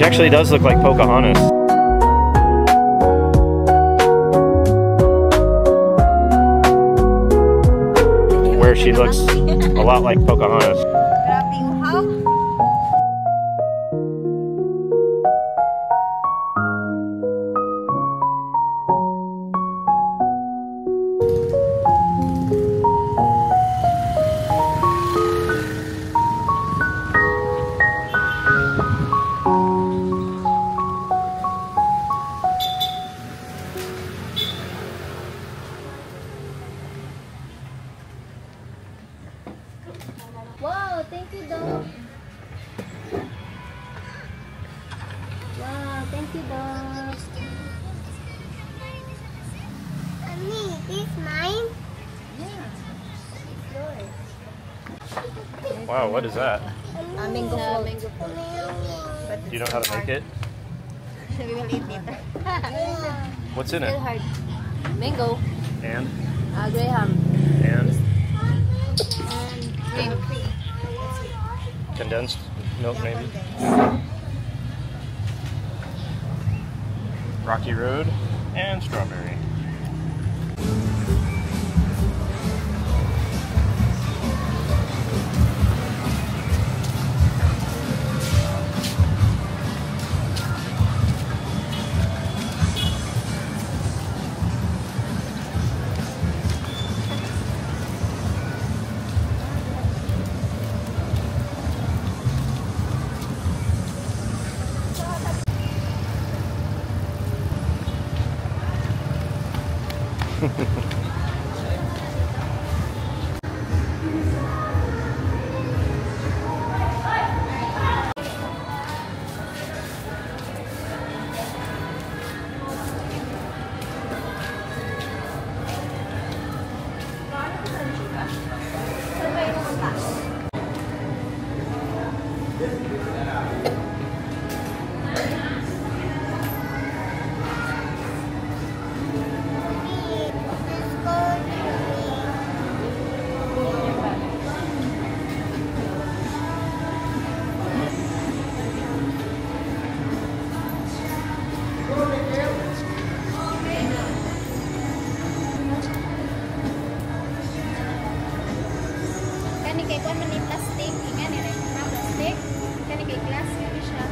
actually does look like Pocahontas. Where she looks a lot like Pocahontas. Wow, thank you, dog. Wow, thank you, dog. Mommy, this mine? Yeah, it's yours. Wow, what is that? Mango float. Mango float. Do you know how to make it? We will eat it. What's in Still it? hard. Mango. And? Graham. And? And cream. Condensed milk, maybe? Rocky Road and strawberry. Kay kuan man ni plastic, ingan ni plastic. Kani kay glass ni siya.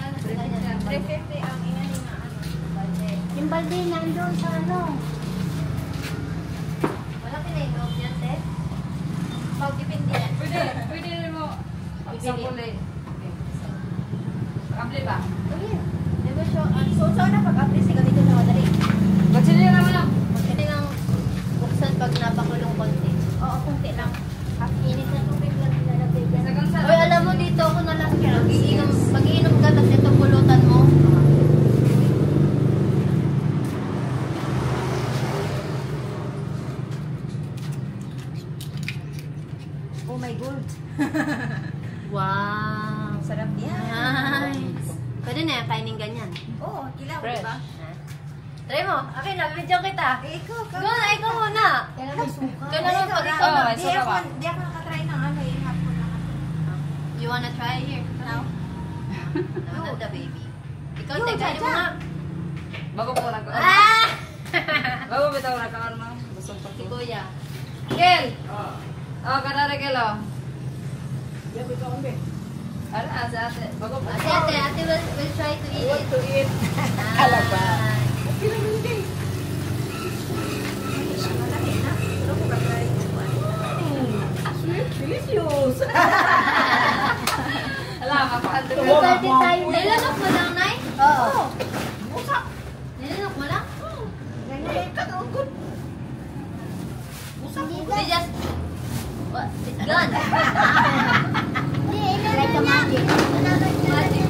350 ang inahin na ano. Yung balde nandun sa ano. Wala pinainom yan, Ted? Pag-dipindi yan. Pwede mo. Example eh. Pag-apply ba? Oh, yeah. Diba siya? So, saan na pag-apply siya dito na madali? Ba't sila naman lang? Pwede nang buksan pag napakulong konti. Oo, konti lang. Init na tubig lang nilalagay yan. Oy, alam mo dito ako nalang kaya. Mag-iinom ka tapos ito pulutan mo. Oh my God. Wow. Sarap yan. Nice. Pwede na yung kainin ganyan. Oo, kilaw, Fresh. diba? Try mo. Okay na, video kita. Ikaw, Go na, ikaw muna. Kailangan may suka. Kailangan pag ikaw Oh, na. may suka ba? Di ako nakatry ng ano, yung hapon na You wanna try here? Now? No, not the baby. Ikaw, Yo, teka mo Jaja. nga. Bago po na Ah! Bago bitaw na ka ano. Busog pa Si ko. Kuya. Kel! Oh, kanara Kel oh. Ano, sa ate? Bago po. Ate will try to eat it. To eat. Ala ba? Delicious. Alam, mapakanta ko. Pwede tayo. Nilanok mo lang, Nay? Oo. Nilanok mo lang? Ganyan. They just... What? It's gone. Like a magic. Magic.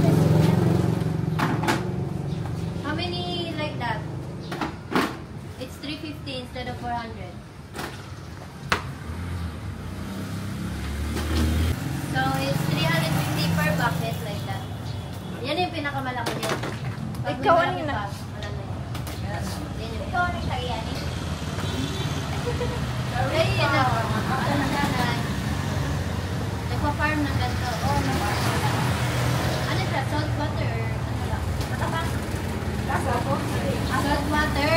How many like that? It's 350 instead of 400. So it's 350 per bucket like that. Yan yung pinakamalaki niya. Pag may Ikaw malaki ano na? pa, wala na yun. Yan yung Ikaw ang tagayan eh. Ay, yun na. Nanay. Nagpa-farm ng ganito. Oh, ano siya? Salt water or ano lang? Salt water.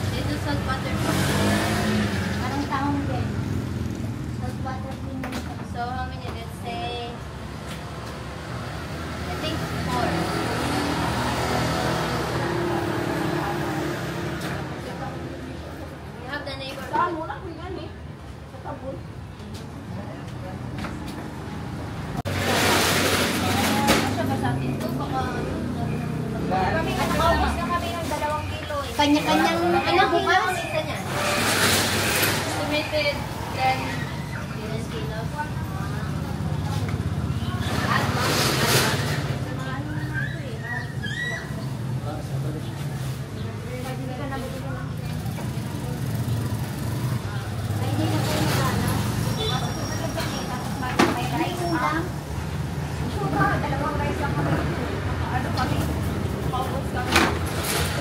Dito salt water. Parang taong din. Salt water din. So how many? Let's say, I think 4. You have the neighborhood. Siya ba sa atin? Ito baka... Kami nakaubos na kami ng 2 kilo eh. Kanya-kanyang Ano kung isa niyan? Estimated 10 kilos.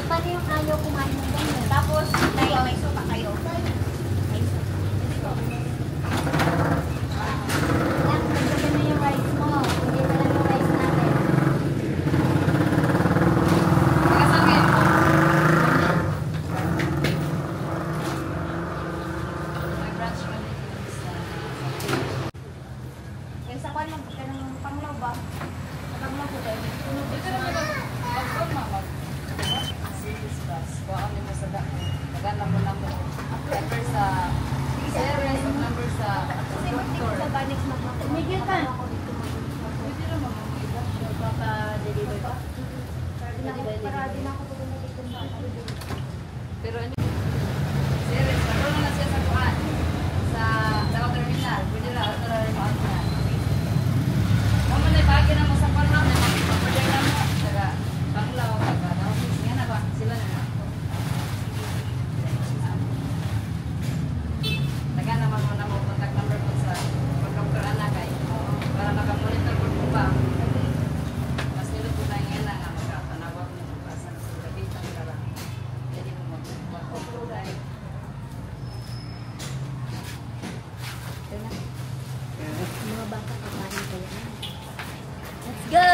Paano yung ayaw kumain ng ganyan? Tapos, tayo, may suka kayo. May suka. Yan, magsabi na yung rice mo. Hindi na lang yung rice natin. Pagkasangin. May branch ka dito sa... Yung sa kwan, magpagka ng panglaw ba? Paglaw ko tayo. Dito naman mag-on ma. Service bus. Kuha kami mo sa dako. Maganda mo lang mo. Number sa... Series, number sa... Doctor. Sa Banix Tumigil ka. Pwede naman mag-iba. Papa-deliver ba? Para din ako bumalik dun sa Pero ano? Series, marunong na siya sa kuhan. Sa terminal. Pwede na, ito na rin mo ako na. Kung mo na ibagi na mo sa kuhan na, mag-order na mo. Saka, banglaw, pagka-office. Nga na ba? Sila na na. Taga naman mo na mo contact number ko sa pagkakuran na kay. Para makamonitor ko kung ba. Mas nilot ko na ngayon lang ang magkapanawag mo kung pasan sa labitan ka lang. Jadi mo mag-pagkakuran. Ito na. mga bata kakain ko yan. Let's go!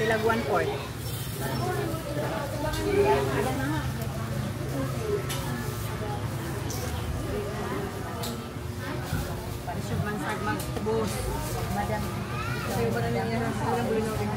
Pilag 1/4. Madam. Kasi ba namin yan? Walang bulinaw rin.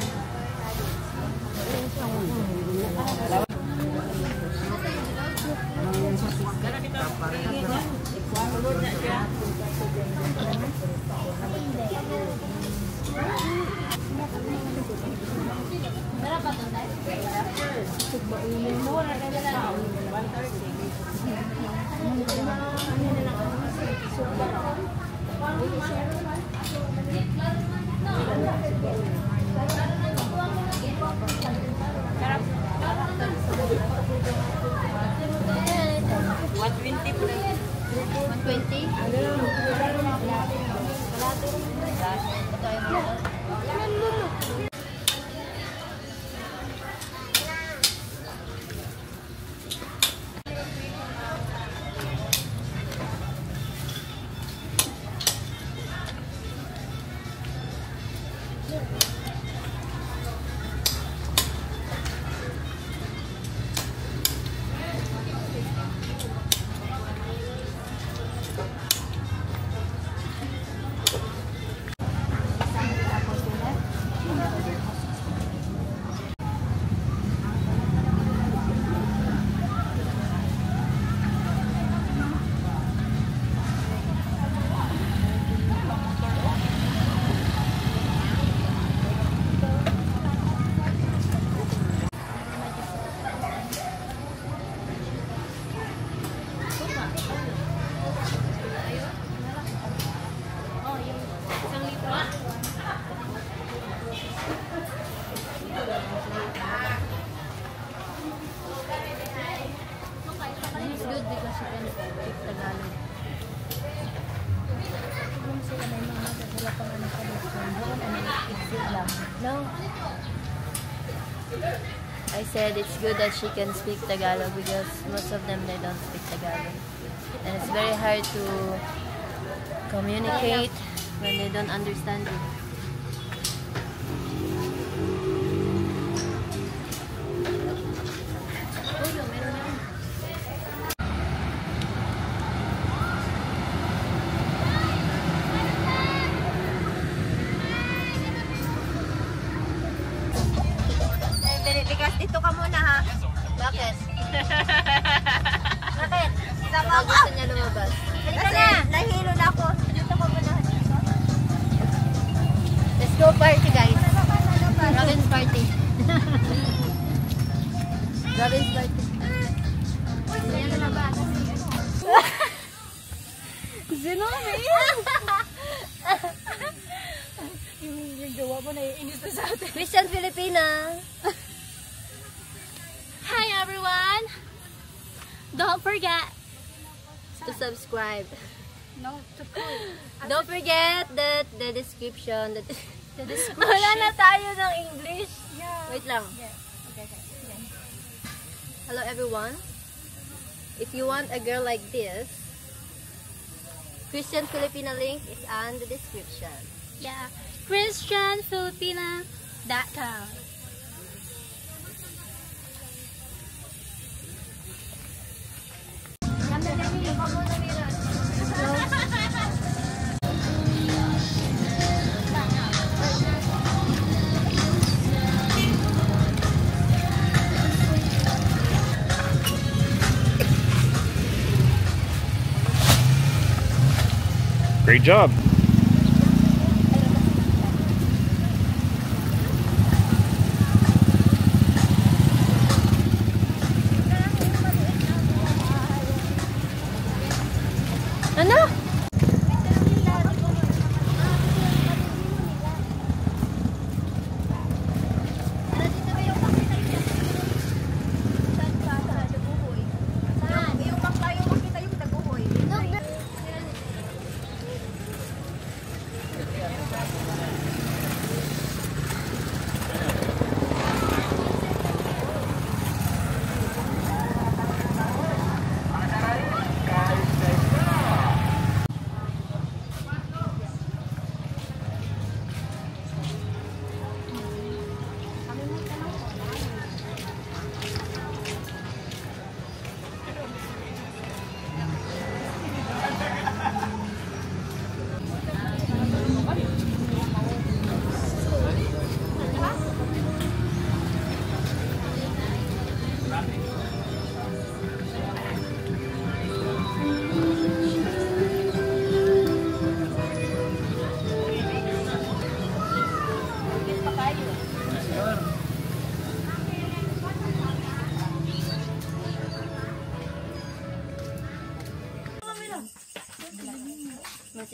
No. I said it's good that she can speak Tagalog because most of them they don't speak Tagalog. And it's very hard to communicate when they don't understand you. Because dito ka muna ha. Bakit? Bakit? Sama Bakit ko. gusto niya lumabas? Kasi nahilo na ako. Dito ka muna. Let's go party, guys. Robin's party. Robin's party. Yan na ba? Zinome! Yung gawa mo na iinit sa atin. Christian Filipina! Hi everyone! Don't forget To subscribe. no to put Don't forget that the description. the description. Wala na tayo ng English. Yeah. Wait lang. Okay. Hello everyone. If you want a girl like this, Christian Filipina link is on the description. Yeah. ChristianFilipina.com. Great job. Ano?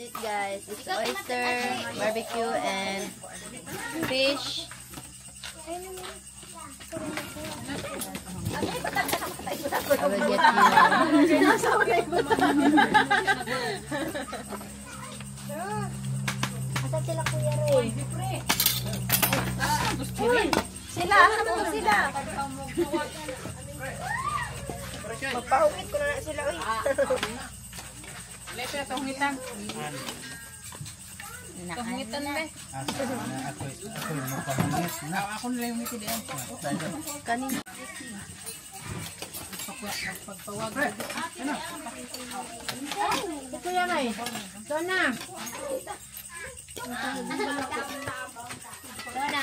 it, guys. It's oyster, barbecue, and fish. I will get Asan sila Kuya Ray? Sila, asan mo sila? Magpahungit ko na sila. Lepe, tungitan. Tungitan ba? Ako nila yung ngiti diyan. kanina. Pagpawag. Ito yan ay. Ito na. Ito na.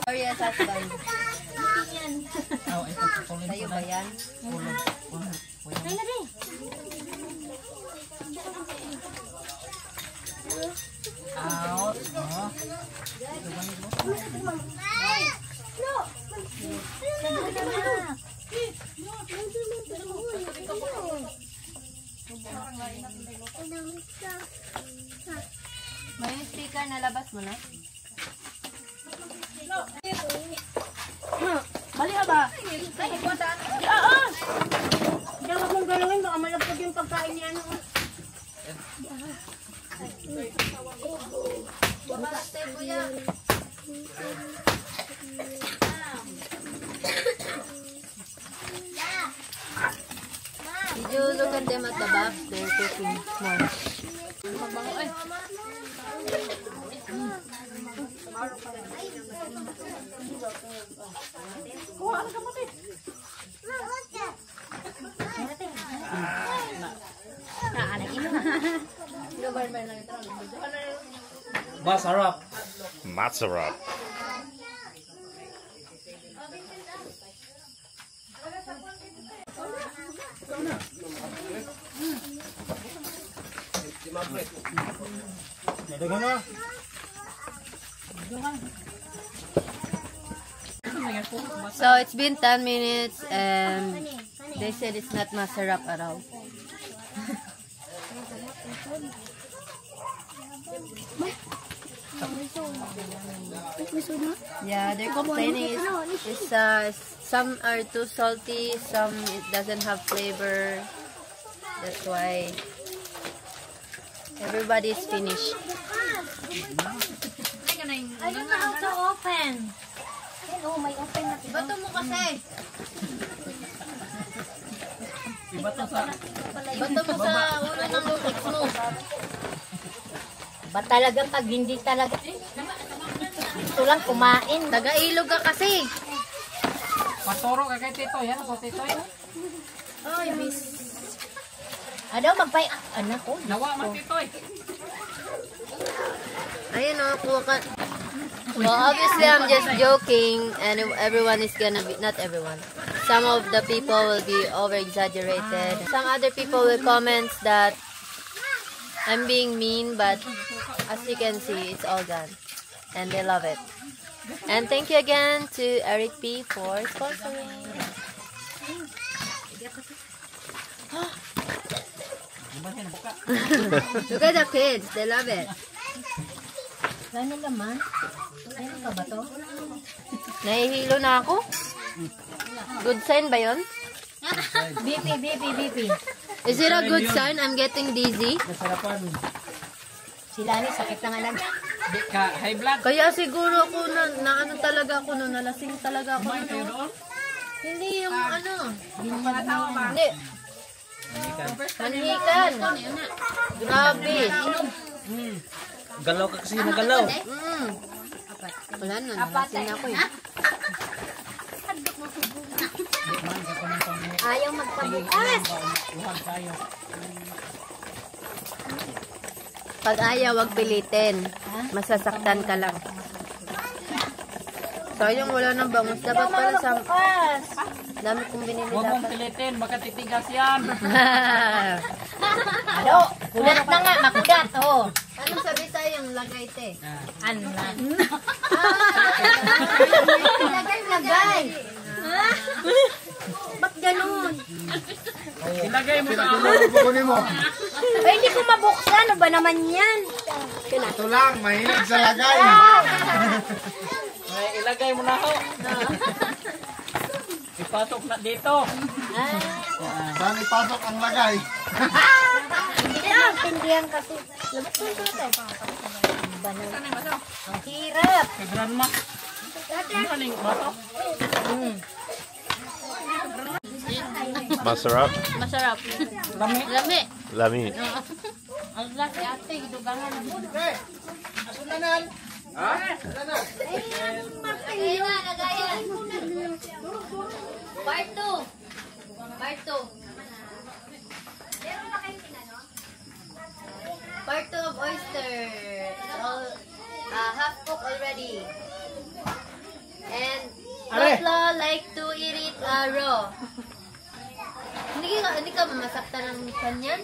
Gloria's husband. Sa'yo ba yan? Ay na rin. Out. May speaker na labas mo na? Bali ka ba? Oo! Diyan ka mong galawin. Baka malapag yung pagkain niya. Basta kuya. Did you look at them at the back? They're cooking more. Masarap. Masarap. So it's been 10 minutes and they said it's not masarap at all. Yeah, they're complaining some are too salty, some it doesn't have flavor. That's why everybody's finished. I don't know how to open. Oh, may open na. Bato mo kasi. Bato mo sa ulo ng lukot mo. Ba talaga pag hindi talaga ito lang kumain. Taga-ilog ka kasi. Paturo ka kay Tito. Yan ako, Tito. Ay, miss. Ano, magpay... Anak ko. Nawa man, Tito. Ayun o, kuha ka. Well, obviously I'm just joking and everyone is gonna be, not everyone. Some of the people will be over-exaggerated. Some other people will comment that I'm being mean, but as you can see, it's all done. And they love it. And thank you again to Eric P for sponsoring. Look at the kids, they love it. Ano naman? Ano ka ba to? Nahihilo na ako. Good sign ba yun? BP. Is it a good sign? I'm getting dizzy. Sila ni sakit na nga lang. High blood. Kaya siguro ako na ano talaga ako no, nalasing talaga ako. No? Hindi yung ano. Hindi. Manhikan. Grabe. Galaw ka kasi ng galaw. Wala na, nalasing na ako eh. Ayaw magpabukas. Pag ayaw, wag pilitin. Masasaktan ka lang. Sayang wala nang bangus. Dapat pala sa... Dami kong binili Huwag mong dapat. pilitin, baka titigas yan. Ano? Kulat na nga, makulat. Oo. Anong sabi sa'yo yung lagay, te? Anan. Lagay! Ba't ganun? Ilagay mo sa Kukunin mo. Ay, hindi ko mabuksan. Ano ba naman yan? Ito lang, mahilig sa lagay. Ay, ilagay mo na ho. Ipatok na dito. Saan ipasok ang lagay? Hindi ko maintindihan kasi. Labas mo ito. Ang hirap. Kay Grandma. Ang aling batok. Masarap. Masarap. Lami. Lami. Lami. Ang laki ate, dugangan mo. Asulanan. Ha? Ayun na, lagayan. Part 2. Part 2. Part 2 of oyster. It's all half cooked already. And Lotlo like to eat it raw. Hindi ka masaktan ng kanyan?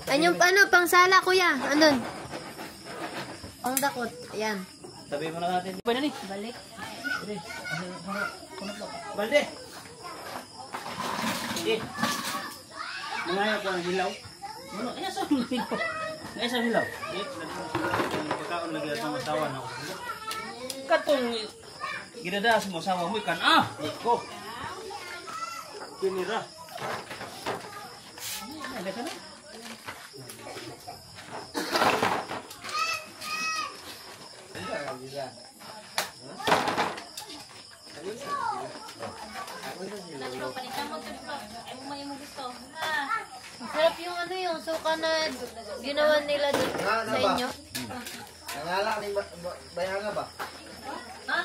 Anyong ano, pang sala kuya? Andun? Pang dakot. Ayan. Sabi mo na natin. Pwede ni. Balik. Balde. Eh. Mangaya ko ang hilaw. Ano? Ay, sa hilaw. Ay, sa hilaw. Kakaon lagi at mga asawa na. Katong ginadaas mo asawa mo ikan. Ah! Iko. Pinira. Ay, ka na. Masarap yung ano yung suka na ginawa nila doon sa inyo. Nangala ni Bayanga ba? Ha?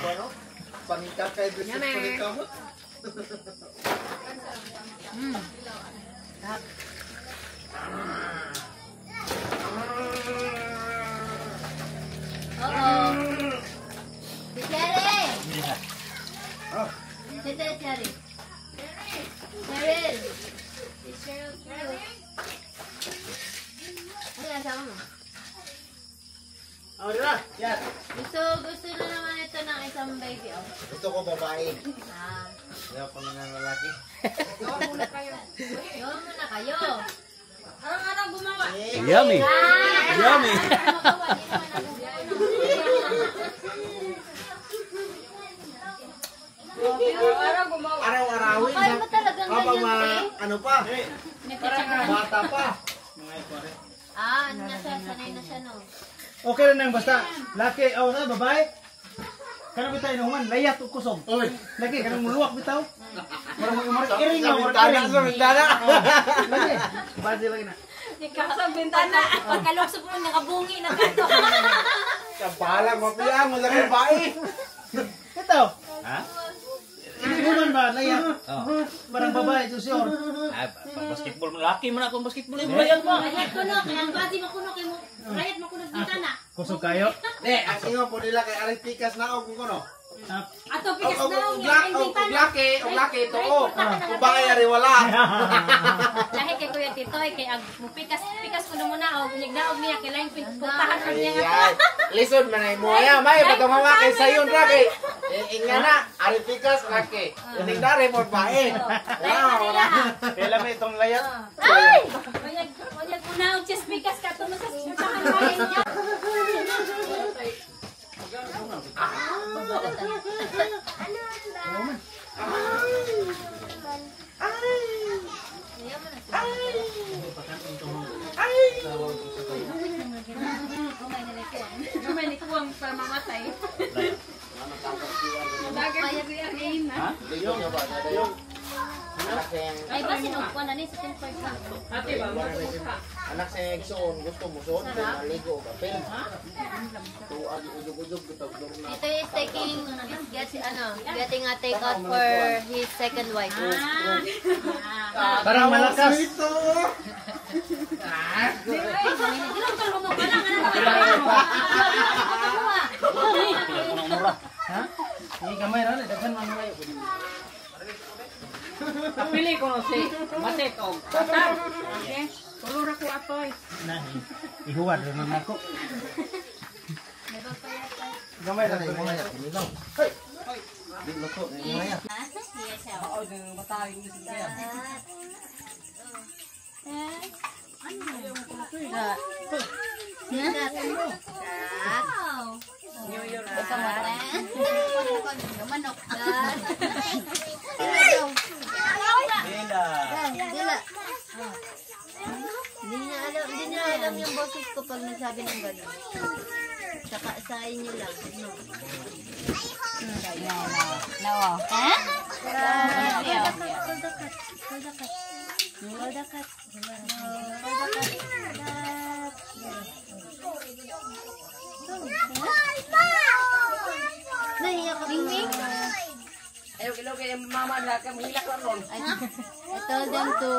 Ano? Pangita kay Diyos sa panikamot? Oo. Si Cherry! Ito, Cherry. Cheryl! Si Cheryl cute. Ano yan, sama mo? Oh, dira. Yan. Gusto na naman ito ng isang baby, oh. Gusto ko babae. Ah. Ayaw pa nga ng lalaki. Yun muna kayo. Arang-arang gumawa. Yummy. Yummy. Araw-arawin. Kaya mo talagang Habang ganyan, te? ano pa? Bata pa. Ah, ano na siya? Sanay na siya, no? Okay na nang basta. Laki, na, babae. Kanang bitaw inuman, layat o kusog. Uy. Laki, kanang muluwak bitaw. Parang mag-umarik. Iring Sa na, bintana, sa bintana. Laki. Basi lagi na. Sa bintana. Pagkalokso po nakabungi na kanto. Kabalang mapiya mo lang babae. Ito. Ha? Inuman ba, layat. Oh. Parang babae, ito siyor. Ay, pang basketball mo. Laki mo na akong basketball. Eh, bayan mo. Rayat kuno, kaya ang bati makuno kay mo. Rayat makuno sa bintana. Kusog kayo. Ang ingo po nila kay Aris Pikas na og kuno. Ato pikas daw Og niya ang bintana. laki to. Kung bakay ari wala. Lahi kay Kuya Titoy kay ag pikas kuno muna og nigdaog niya kay lain puntahan man niya Ay, listen man ay mo ya, may patong hawa kay sayon ra kay. Inga na, Aris Pikas laki. Yung dare mo bae. Wala. Kailan may itong layat? Ay! Wanyag muna og chest pikas ka to sa puntahan man niya. Kumay ni kuwang para mamatay. Dagag niya ngayon na. Ay ba sinukuan na ni sa temper ka? Ate ba? Anak sa egsoon, gusto mo suot, maligo ka pin. Tuag ujog-ujog gitog na. Ito is getting a takeout for his second wife. Parang malakas. Ito. Ha? Sige gamay ra daghan man layo. Kapili ko no si Matet og Tatar. Okay. Tulura ko atoy. Na ihuwad ra man ako. Gamay ra mga ya. Hoy. Di luto ni mga ya. Oo, yung batawing ni siya. Hindi niya alam yung boses ko pag nagsabi ng gano'n. Saka sa inyo lang. Nahiya ka ba? Ayaw kilo kay mama na ka hilak lang ron. I told them to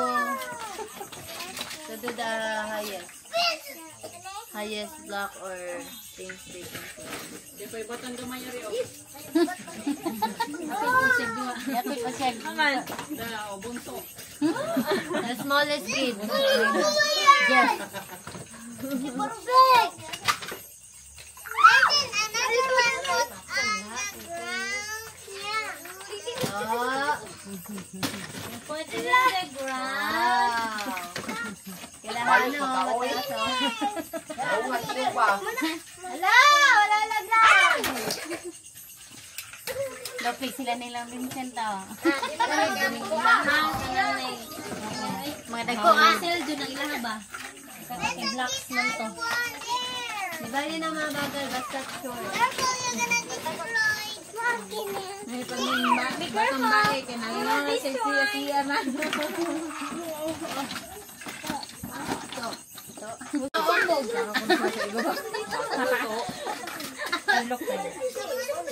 do the highest block or things they can do. Di pa ibatang dumayari o. Yapit pa siya. Da, o bunso. The smallest kid. Yes. Perfect! Oh. Put it on the ground. Kailangan mataas oh. Hala! Wala lagay! Lopik sila nilang Vincent oh. Mga Ko asel dun ang ilaha ba? Blocks man to. Di ba yun ang mga bagay? Basta sure. May pagmamay ka na. Ngayon na siya na.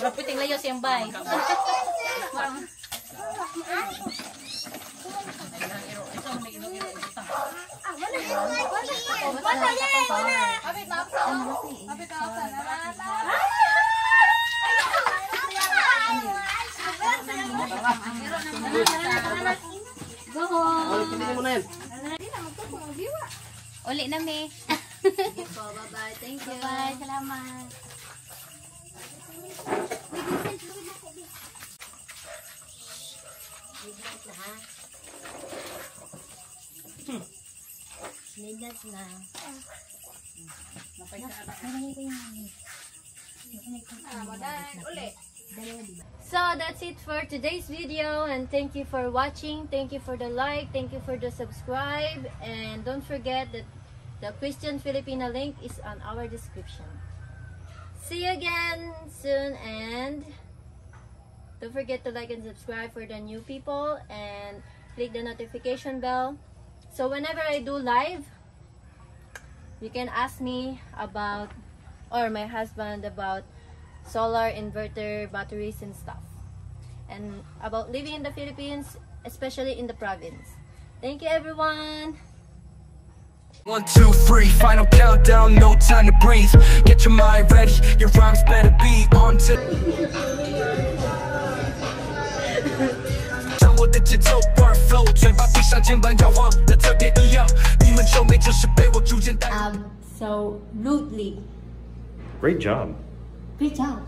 Rapiting layo siyang bay. Uli na me. Bye-bye. Thank you. Bye, salamat. Midnight na. So that's it for today's video, and thank you for watching. Thank you for the like, thank you for the subscribe, and don't forget that the Christian Filipina link is on our description. See you again soon, and don't forget to like and subscribe for the new people, and click the notification bell so whenever I do live, you can ask me about, or my husband, about solar inverter batteries and stuff, and about living in the Philippines, especially in the province. Thank you, everyone. 1, 2, 3, final countdown, no time to breathe. Get your mind ready, your rhymes better be on to. 掌握的节奏 bar flow， 嘴巴闭上，肩膀摇晃的特别一样。你们皱眉就是被我逐渐带。 So rudely. Great job. Great job.